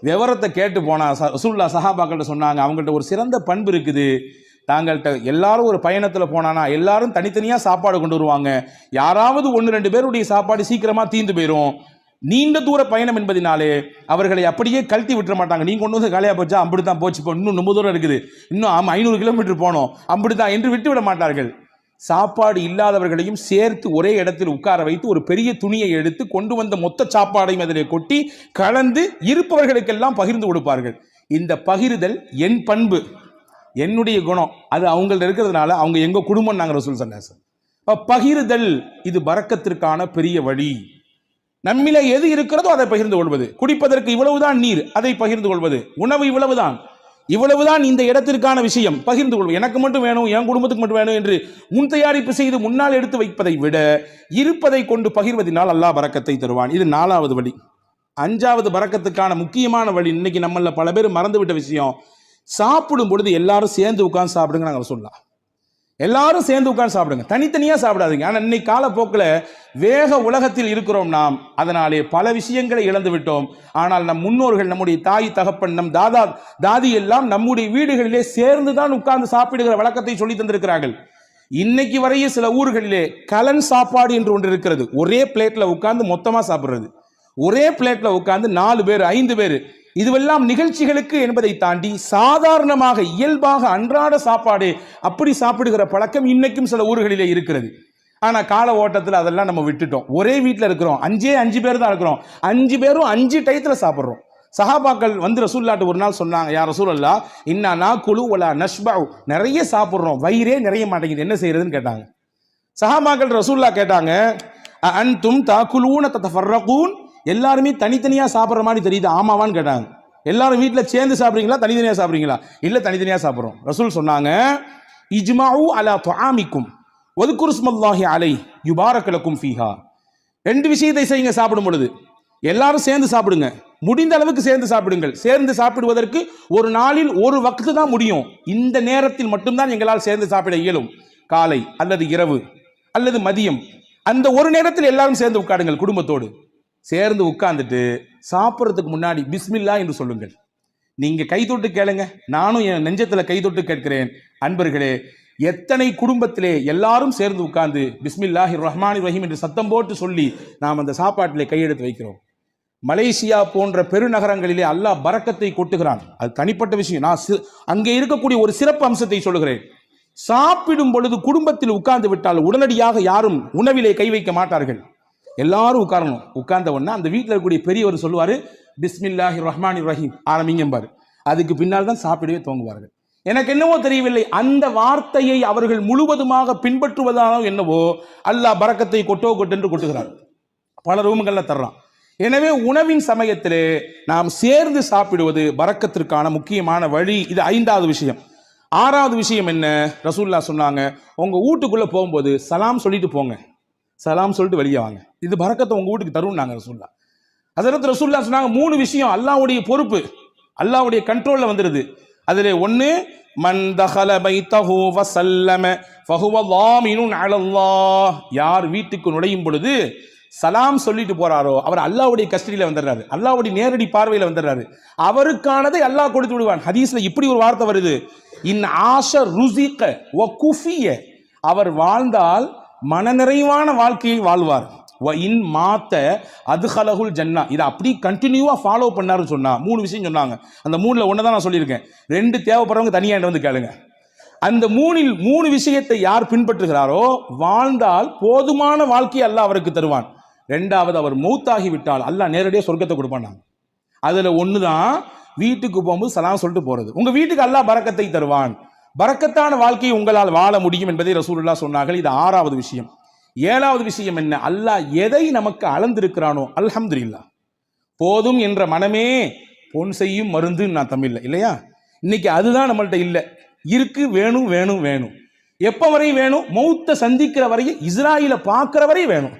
விவரத்தை கேட்டு போனா ரசூலுல்லாஹ் சஹாபாக்கள்கிட்ட சொன்னாங்க, அவங்கள்ட்ட ஒரு சிறந்த பண்பு இருக்குது, தாங்கள்கிட்ட எல்லாரும் ஒரு பயணத்தில் போனானா எல்லாரும் தனித்தனியாக சாப்பாடு கொண்டு வருவாங்க, யாராவது 1-2 பேருடைய சாப்பாடு சீக்கிரமாக தீர்ந்து போயிடும். நீண்ட தூர பயணம் என்பதினாலே அவர்களை அப்படியே கழட்டி விட்டுற மாட்டாங்க, நீங்க கொண்டு வந்து காலியாக போச்சா அப்படித்தான் போச்சு, இப்போ இன்னும் ரொம்ப தூரம் இருக்குது, இன்னும் 500 கிலோமீட்டர் போனோம் அப்படித்தான் என்று விட்டு விட மாட்டார்கள். சாப்பாடு இல்லாதவர்களையும் சேர்த்து ஒரே இடத்தில் உட்கார வைத்து ஒரு பெரிய துணியை எடுத்து கொண்டு வந்த மொத்த சாப்பாடையும் அதிலே கொட்டி கலந்து இருப்பவர்களுக்கெல்லாம் பகிர்ந்து கொடுப்பார்கள். இந்த பகிர்தல் என் பண்பு, என்னுடைய குணம், அது அவங்கள்ட்ட இருக்கிறதுனால அவங்க எங்க குடும்பம் நாங்கள் ரசூல் ஸல்லல்லாஹு அலைஹி வஸல்லம். பகிர்தல் இது பரக்கத்திற்கான பெரிய வழி. நம்மில எது இருக்கிறதோ அதை பகிர்ந்து கொள்வது, குடிப்பதற்கு இவ்வளவுதான் நீர், அதை பகிர்ந்து கொள்வது, உணவு இவ்வளவுதான் இந்த இடத்திற்கான விஷயம், பகிர்ந்து கொள்வது. எனக்கு மட்டும் வேணும், என் குடும்பத்துக்கு மட்டும் வேணும் என்று முன் தயாரிப்பு செய்து முன்னால் எடுத்து வைப்பதை விட இருப்பதை கொண்டு பகிர்வதனால் அல்லாஹ் பரக்கத்தை தருவான். இது 4வது வழி. 5வது பரக்கத்துக்கான முக்கியமான வழி, இன்னைக்கு நம்மள பல பேர் மறந்துவிட்ட விஷயம், சாப்பிடும் பொழுது எல்லாரும் சேர்ந்து உட்கார்ந்து சாப்பிடுங்க நாங்கள் சொல்லலாம். எல்லாரும் சேர்ந்து உட்கார்ந்து சாப்பிடுங்க, தனித்தனியா சாப்பிடாதீங்க. ஆனா இன்னைக்கு காலப்போக்கில் வேக உலகத்தில் இருக்கிறோம் நாம், அதனாலே பல விஷயங்களை இழந்து விட்டோம். ஆனால் நம் முன்னோர்கள், நம்முடைய தாய் தகப்பன், நம் தாதி எல்லாம் நம்முடைய வீடுகளிலே சேர்ந்து தான் உட்கார்ந்து சாப்பிடுகிற வழக்கத்தை சொல்லி தந்திருக்கிறார்கள். இன்னைக்கு வரைய சில ஊர்களிலே கலன் சாப்பாடு என்று ஒன்று இருக்கிறது. ஒரே பிளேட்ல உட்கார்ந்து மொத்தமா சாப்பிடுறது, ஒரே பிளேட்ல உட்கார்ந்து 4 பேர் 5 பேர், இதுவெல்லாம் நிகழ்ச்சிகளுக்கு என்பதை தாண்டி சாதாரணமாக இயல்பாக அன்றாட சாப்பாடு அப்படி சாப்பிடுகிற பழக்கம் இன்னைக்கும் சில ஊர்களிலே இருக்கிறது. ஆனா கால ஓட்டத்தில் அதெல்லாம் நம்ம விட்டுட்டோம். ஒரே வீட்டில் இருக்கிறோம், 5 பேர் தான் இருக்கிறோம், 5 பேரும் 5 டயத்துல சாப்பிட்றோம். சஹாபாக்கள் வந்து ரசூலுல்லாஹ்ட்ட ஒரு நாள் சொன்னாங்க, யா ரசூலல்லாஹ் இன்னா நாகுலு வலா நஷ்பஉ, நிறைய சாப்பிட்றோம், வயிறே நிறைய மாட்டேங்குது, என்ன செய்யறதுன்னு கேட்டாங்க. சஹாபாக்கள் ரசூலுல்லாஹ் கேட்டாங்க, அன்தும் தாகுலூன ததஃபர்ரகூன், எல்லாருமே தனித்தனியா சாப்பிட்ற மாதிரி தெரியுது, ஆமாவான்னு கேட்டாங்க. எல்லாரும் வீட்டில் சேர்ந்து சாப்பிட்றீங்களா தனித்தனியா சாப்பிட்றீங்களா? இல்லை தனித்தனியா சாப்பிட்றோம். ரசூல் சொன்னாங்க, இஜ்மாஉ அலா துஆமிக்கும் வذ்குரு ஸ்மல்லாஹி அலைஹி யுபாரக லக்கும் ஃபீஹா. 2 விஷயத்தை செய்யுங்க சாப்பிடும் பொழுது. எல்லாரும் சேர்ந்து சாப்பிடுங்க, முடிந்த அளவுக்கு சேர்ந்து சாப்பிடுங்கள். சேர்ந்து சாப்பிடுவதற்கு ஒரு நாளில் ஒரு வக்து தான் முடியும், இந்த நேரத்தில் மட்டும்தான் எங்களால் சேர்ந்து சாப்பிட இயலும். காலை அல்லது இரவு அல்லது மதியம், அந்த ஒரு நேரத்தில் எல்லாரும் சேர்ந்து உட்காருங்கள். குடும்பத்தோடு சேர்ந்து உட்கார்ந்துட்டு சாப்பிட்றதுக்கு முன்னாடி பிஸ்மில்லா என்று சொல்லுங்கள். நீங்க கை தொட்டு கேளுங்க, நானும் என் நெஞ்சத்துல கை தொட்டு கேட்கிறேன். அன்பர்களே, எத்தனை குடும்பத்திலே எல்லாரும் சேர்ந்து உட்கார்ந்து பிஸ்மில்லாஹிர் ரஹ்மானிர் ரஹீம் என்று சத்தம் போட்டு சொல்லி நாம் அந்த சாப்பாட்டிலே கையெடுத்து வைக்கிறோம். மலேசியா போன்ற பெருநகரங்களிலே அல்லாஹ் பரக்கத்தை கொட்டுகிறான், அது தனிப்பட்ட விஷயம். நான் அங்கே இருக்கக்கூடிய ஒரு சிறப்பு அம்சத்தை சொல்லுகிறேன். சாப்பிடும் பொழுது குடும்பத்தில் உட்கார்ந்து விட்டால் உடனடியாக யாரும் உணவிலே கை வைக்க மாட்டார்கள். எல்லாரும் உட்காரணும். உட்கார்ந்த உடனே அந்த வீட்டில் இருக்கக்கூடிய பெரியவர் சொல்லுவாரு, பிஸ்மில்லாஹிர் ரஹ்மானிர் ரஹீம் ஆரம்பிங்கம்பாரு. அதுக்கு பின்னால் தான் சாப்பிடவே துவங்குவார்கள். எனக்கு என்னவோ தெரியவில்லை, அந்த வார்த்தையை அவர்கள் முழுவதுமாக பின்பற்றுவதானோ என்னவோ அல்லாஹ் பரக்கத்தை கொட்டென்று கொட்டுகிறார், பல ரூம்கள்ல தர்றான். எனவே உணவின் சமயத்திலே நாம் சேர்ந்து சாப்பிடுவது பரக்கத்திற்கான முக்கியமான வழி. இது 5வது விஷயம். 6வது விஷயம் என்ன? ரசூலுல்லாஹ் சொன்னாங்க, உங்க வீட்டுக்குள்ள போகும்போது சலாம் சொல்லிட்டு போங்க, சலாம் சொல்லிட்டு வெளியே வாங்க, இது பரக்கத்தை உங்க வீட்டுக்கு தரும்னாங்க ரசூலுல்லாஹ். ஹஸரத் ரசூலுல்லாஹ் சொன்னாங்க, 3 விஷயம் அல்லாஹ்வுடைய பொறுப்பு, அல்லாஹ்வுடைய கண்ட்ரோல்ல வந்துருது. அதிலே 1, மன் தஹல பைத்தஹு வஸல்லம ஃபஹுவ ضامن على الله, யார் வீட்டுக்கு நுழையும் பொழுது சலாம் சொல்லிட்டு போறாரோ அவர் அல்லாஹ்வுடைய கஸ்டடியில வந்துடுறாரு, அல்லாஹ்வுடைய நேரடி பார்வையில வந்துடுறாரு, அவருக்கானதை அல்லாஹ் கொடுத்து விடுவான். ஹதீஸ்ல இப்படி ஒரு வார்த்தை வருது, இன் ஆஷ ருஸிக வ குஃபிய, அவர் வாழ்ந்தால் மனநிறைவான வாழ்க்கையை வாழ்வார். வ இன் மாத்த அதுஹலகுல் ஜன்னா, இதை அப்படி கண்டினியூவா ஃபாலோ பண்ணாருன்னு சொன்னா 3 விஷயம் சொன்னாங்க. அந்த 3ல 1 தான் நான் சொல்லியிருக்கேன், 2 தேவைப்படுறவங்க தனியா வந்து கேளுங்க. அந்த 3ல் 3 விஷயத்தை யார் பின்பற்றுகிறாரோ வாழ்ந்தால் போதுமான வாழ்க்கையை அல்லாஹ் அவருக்கு தருவான். 2வது, அவர் மௌத்தாகி விட்டால் அல்லாஹ் நேரடியாக சொர்க்கத்தை கொடுப்பான். அதுல 1 தான் வீட்டுக்கு போகும்போது சலாம் சொல்லிட்டு போறது. உங்க வீட்டுக்கு அல்லாஹ் பரக்கத்தை தருவான், பரக்கத்தான வாழ்க்கையை உங்களால் வாழ முடியும் என்பதை ரசூலுல்லாஹ் சொன்னார்கள். இது 6வது விஷயம். 7வது விஷயம் என்ன? அல்லாஹ் எதை நமக்கு அளந்திருக்கிறானோ அல்ஹம்துலில்லாஹ், போதும் என்ற மனமே பொன் செய்யும் மருந்து நான் தமிழ்ல இல்லையா, இன்னைக்கு அதுதான் நம்மள்ட்ட இல்லை. இருக்கு, வேணும் வேணும் வேணும். எப்ப வரை வேணும்? மௌத்த சந்திக்கிற வரையும், இஸ்ராயில பார்க்கிற வரையும் வேணும்,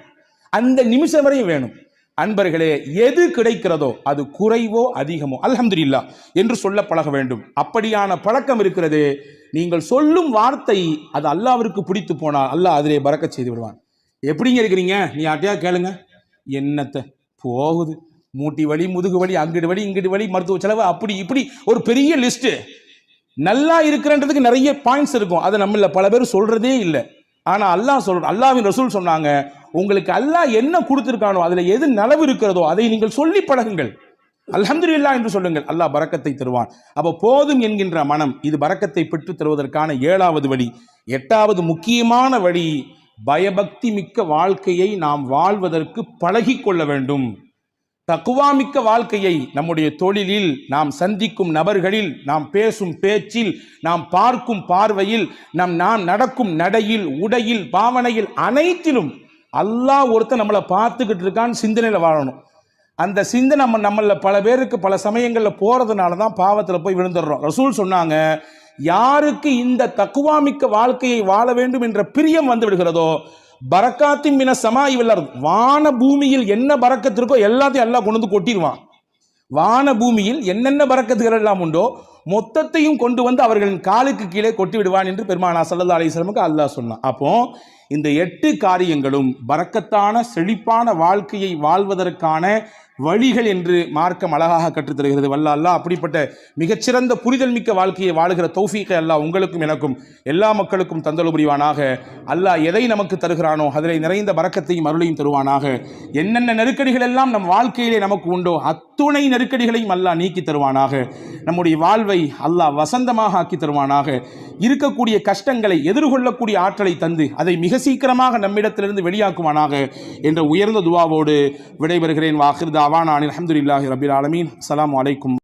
அந்த நிமிஷம் வரையும் வேணும். அன்பர்களே, எது கிடைக்கிறதோ அது குறைவோ அதிகமோ அல்ஹம்துலில்லாஹ் என்று சொல்ல பழக வேண்டும். அப்படியான பழக்கம் இருக்கிறது. நீங்கள் சொல்லும் வார்த்தை அது அல்லாஹ்விற்கு பிடித்து போனால் அல்லாஹ் அதிலே பரக்கத் செய்து விடுவான். எப்படிங்க இருக்கிறீங்க? நீ யார்ட்டையா கேளுங்க, என்னத்தை போகுது, மூட்டி வலி, முதுகு வலி, அங்கிட்டு வலி, இங்கிட்டு வலி, மருத்துவ செலவு, அப்படி இப்படி ஒரு பெரிய லிஸ்ட். நல்லா இருக்கிறன்றதுக்கு நிறைய பாயிண்ட்ஸ் இருக்கும், அதை நம்மள பல பேர் சொல்றதே இல்லை. ஆனா அல்லாஹ்வின் ரசூல் சொன்னாங்க, உங்களுக்கு அல்லாஹ் என்ன கொடுத்திருக்கானோ அதுல எது நலவு இருக்கிறதோ அதை நீங்கள் சொல்லி பழகுங்கள், அல்ஹம்துலில்லாஹ் என்று சொல்லுங்கள், அல்லாஹ் பரக்கத்தை தருவான். அப்ப போதும் என்கின்ற மனம், இது பரக்கத்தை பெற்று தருவதற்கான 7வது வழி. 8வது முக்கியமான வழி, பயபக்தி மிக்க வாழ்க்கையை நாம் வாழ்வதற்கு பழகி கொள்ள வேண்டும். தக்குவா மிக்க வாழ்க்கையை நம்முடைய தொழிலில், நாம் சந்திக்கும் நபர்களில், நாம் பேசும் பேச்சில், நாம் பார்க்கும் பார்வையில், நாம் நடக்கும் நடையில், உடையில், பாவனையில், அனைத்திலும் அல்லாஹ் ஒருத்தன் நம்மளை பார்த்துக்கிட்டு இருக்கான்னு சிந்தனையில வாழணும். அந்த சிந்தனை நம்மள பல பேருக்கு பல சமயங்களில் போறதுனால தான் பாவத்தில் போய் விழுந்துடுறோம். ரசூல் சொன்னாங்க, யாருக்கு இந்த தக்குவா மிக்க வாழ்க்கையை வாழ வேண்டும் என்ற பிரியம் வந்து விடுகிறதோ, பரக்காத்தின் மின சமாய் வல்லர், வான பூமியில் என்ன பரக்கத்திற்கோ எல்லாத்தையும் அல்லாஹ் கொண்டு வந்து கொட்டிடுவான். வான பூமியில் என்னென்ன பரக்கத்துகள் எல்லாம் உண்டோ மொத்தத்தையும் கொண்டு வந்து அவர்களின் காலுக்கு கீழே கொட்டி விடுவான் என்று பெருமானா ஸல்லல்லாஹு அலைஹி வஸல்லமுக்கு அல்லாஹ் சொன்னான். அப்போ இந்த 8 காரியங்களும் பரக்கத்தான செழிப்பான வாழ்க்கையை வாழ்வதற்கான வழிகள் என்று மார்க்கம் அழகாக கற்றுத்தருகிறது. வல்ல அல்லாஹ் அப்படிப்பட்ட மிகச்சிறந்த புரிதல் மிக்க வாழ்க்கையை வாழுகிற தௌஃபீக்கை அல்லாஹ் உங்களுக்கும் எனக்கும் எல்லா மக்களுக்கும் தந்தல் புரிவானாக. அல்லாஹ் எதை நமக்கு தருகிறானோ அதில் நிறைந்த பரக்கத்தையும் அருளையும் தருவானாக. என்னென்ன நெருக்கடிகள் எல்லாம் நம் வாழ்க்கையிலே நமக்கு உண்டோ அத்துணை நெருக்கடிகளையும் அல்லாஹ் நீக்கி தருவானாக. நம்முடைய வாழ்வை அல்லாஹ் வசந்தமாக ஆக்கி தருவானாக. இருக்கக்கூடிய கஷ்டங்களை எதிர்கொள்ளக்கூடிய ஆற்றலை தந்து அதை மிக சீக்கிரமாக நம்மிடத்திலிருந்து வெளியாக்குவானாக என்ற உயர்ந்த துவாவோடு விடைபெறுகிறேன். வாஹிர் தாவானா அல்ஹம்துலில்லாஹி ரப்பில் ஆலமீன். அஸ்ஸலாமு அலைக்கும்.